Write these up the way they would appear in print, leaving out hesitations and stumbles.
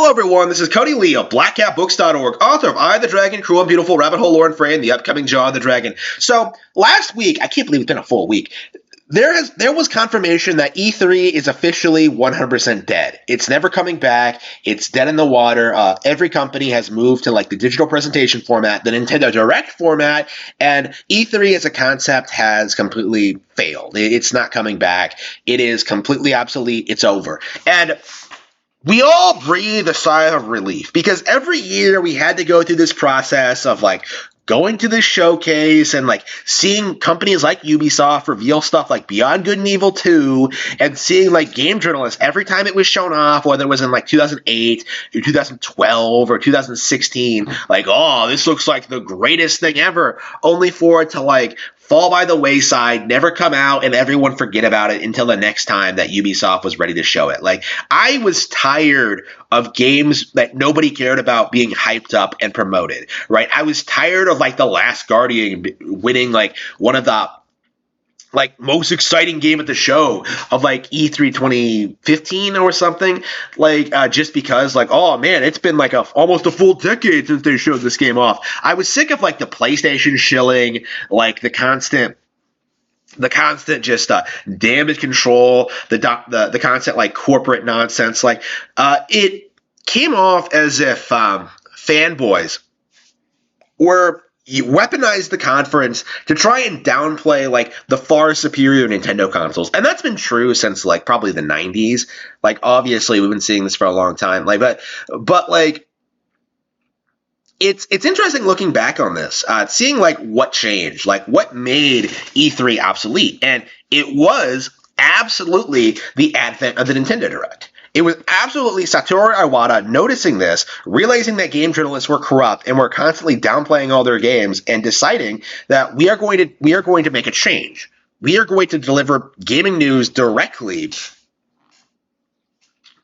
Hello, everyone. This is Cody Lee of BlackCatBooks.org, author of I, the Dragon, Cruel and Beautiful, Rabbit Hole, Lore and Frey, and the upcoming Jaw of the Dragon. So, last week, I can't believe it's been a full week, there was confirmation that E3 is officially 100% dead. It's never coming back. It's dead in the water. Every company has moved to like the digital presentation format, the Nintendo Direct format, and E3 as a concept has completely failed. It's not coming back. It is completely obsolete. It's over. And we all breathe a sigh of relief because every year we had to go through this process of like going to this showcase and like seeing companies like Ubisoft reveal stuff like Beyond Good and Evil 2 and seeing like game journalists every time it was shown off, whether it was in like 2008 or 2012 or 2016, like, oh, this looks like the greatest thing ever, only for it to like fall by the wayside, never come out, and everyone forget about it until the next time that Ubisoft was ready to show it. Like, I was tired of games that nobody cared about being hyped up and promoted, right? I was tired of, like, The Last Guardian winning, like, one of the, like, most exciting game at the show of, like, E3 2015 or something, like, just because, like, oh, man, it's been, like, almost a full decade since they showed this game off. I was sick of, like, the PlayStation shilling, like, the constant just damage control, the constant, like, corporate nonsense. Like, it came off as if fanboys were weaponized the conference to try and downplay like the far superior Nintendo consoles. And that's been true since like probably the 90s. Like obviously we've been seeing this for a long time. Like but like it's interesting looking back on this, seeing like what changed, like what made E3 obsolete. And it was absolutely the advent of the Nintendo Direct. It was absolutely Satoru Iwata noticing this, realizing that game journalists were corrupt and were constantly downplaying all their games and deciding that we are going to make a change. We are going to deliver gaming news directly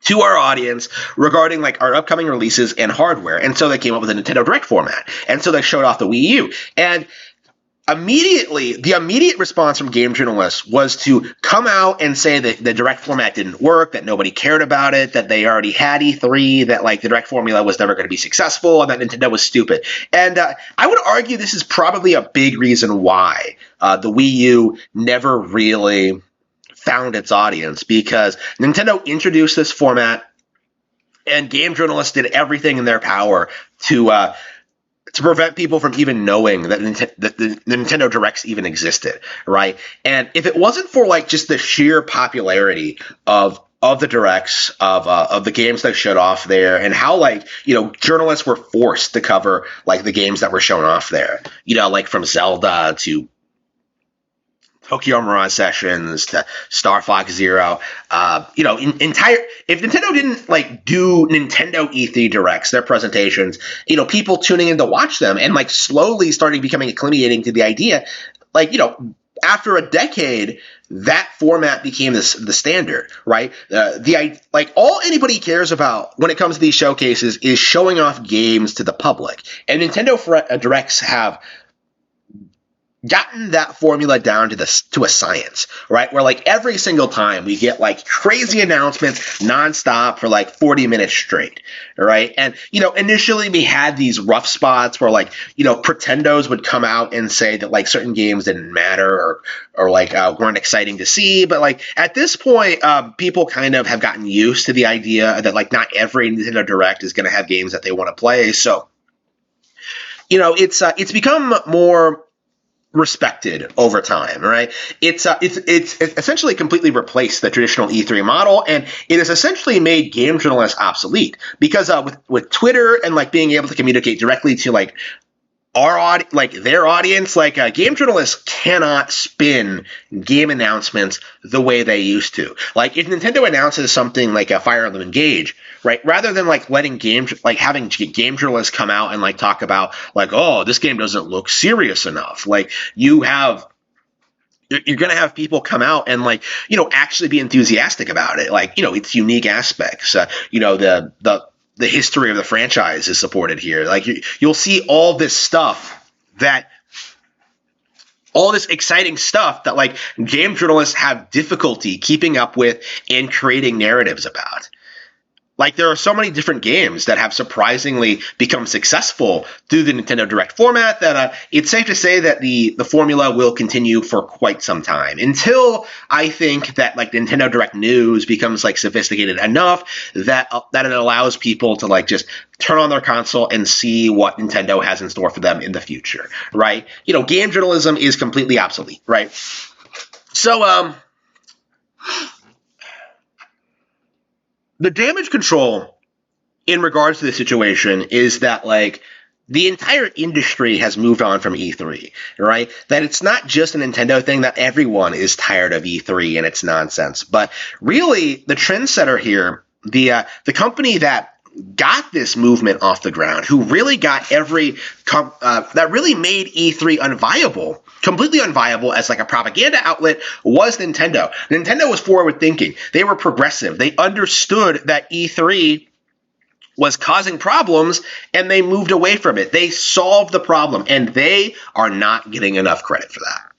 to our audience regarding like our upcoming releases and hardware. And so they came up with a Nintendo Direct format. And so they showed off the Wii U. And the immediate response from game journalists was to come out and say that the direct format didn't work, that nobody cared about it, that they already had E3, that like the direct formula was never going to be successful, and that Nintendo was stupid. And I would argue this is probably a big reason why the Wii U never really found its audience, because Nintendo introduced this format, and game journalists did everything in their power to prevent people from even knowing that the Nintendo Directs even existed, right? And if it wasn't for like just the sheer popularity of the Directs, of the games that showed off there, and how like, you know, journalists were forced to cover like the games that were shown off there, you know, like from Zelda to Tokyo Mirage Sessions to Star Fox Zero, you know, if Nintendo didn't like do Nintendo E3 Directs, their presentations, you know, people tuning in to watch them and like slowly becoming acclimating to the idea, like, you know, after a decade, that format became the standard, right? Like all anybody cares about when it comes to these showcases is showing off games to the public, and Nintendo Directs have gotten that formula down to a science, right? Where like every single time we get like crazy announcements nonstop for like 40 minutes straight, right? And, you know, initially we had these rough spots where like, you know, pretendos would come out and say that like certain games didn't matter or like weren't exciting to see. But like at this point, people kind of have gotten used to the idea that like not every Nintendo Direct is going to have games that they want to play. So, you know, it's become more respected over time, right? It's essentially completely replaced the traditional E3 model, and it has essentially made game journalists obsolete because with Twitter and like being able to communicate directly to like their audience, like game journalists cannot spin game announcements the way they used to. Like if Nintendo announces something like a Fire Emblem Engage, right, rather than like having game journalists come out and like talk about like, oh, this game doesn't look serious enough. Like you're going to have people come out and like, you know, actually be enthusiastic about it. Like, you know, its unique aspects, you know, the history of the franchise is supported here. Like you'll see all this stuff all this exciting stuff that like game journalists have difficulty keeping up with and creating narratives about. Like, there are so many different games that have surprisingly become successful through the Nintendo Direct format that it's safe to say that the formula will continue for quite some time, until I think that like Nintendo Direct news becomes like sophisticated enough that that it allows people to like just turn on their console and see what Nintendo has in store for them in the future, right? You know, game journalism is completely obsolete, right? So the damage control in regards to the situation is that like the entire industry has moved on from E3, right? That it's not just a Nintendo thing, that everyone is tired of E3 and its nonsense. But really, the trendsetter here, the company that got this movement off the ground, who really got that really made E3 unviable, completely unviable as like a propaganda outlet, was Nintendo. Nintendo was forward thinking. They were progressive. They understood that E3 was causing problems, and they moved away from it. They solved the problem, and they are not getting enough credit for that.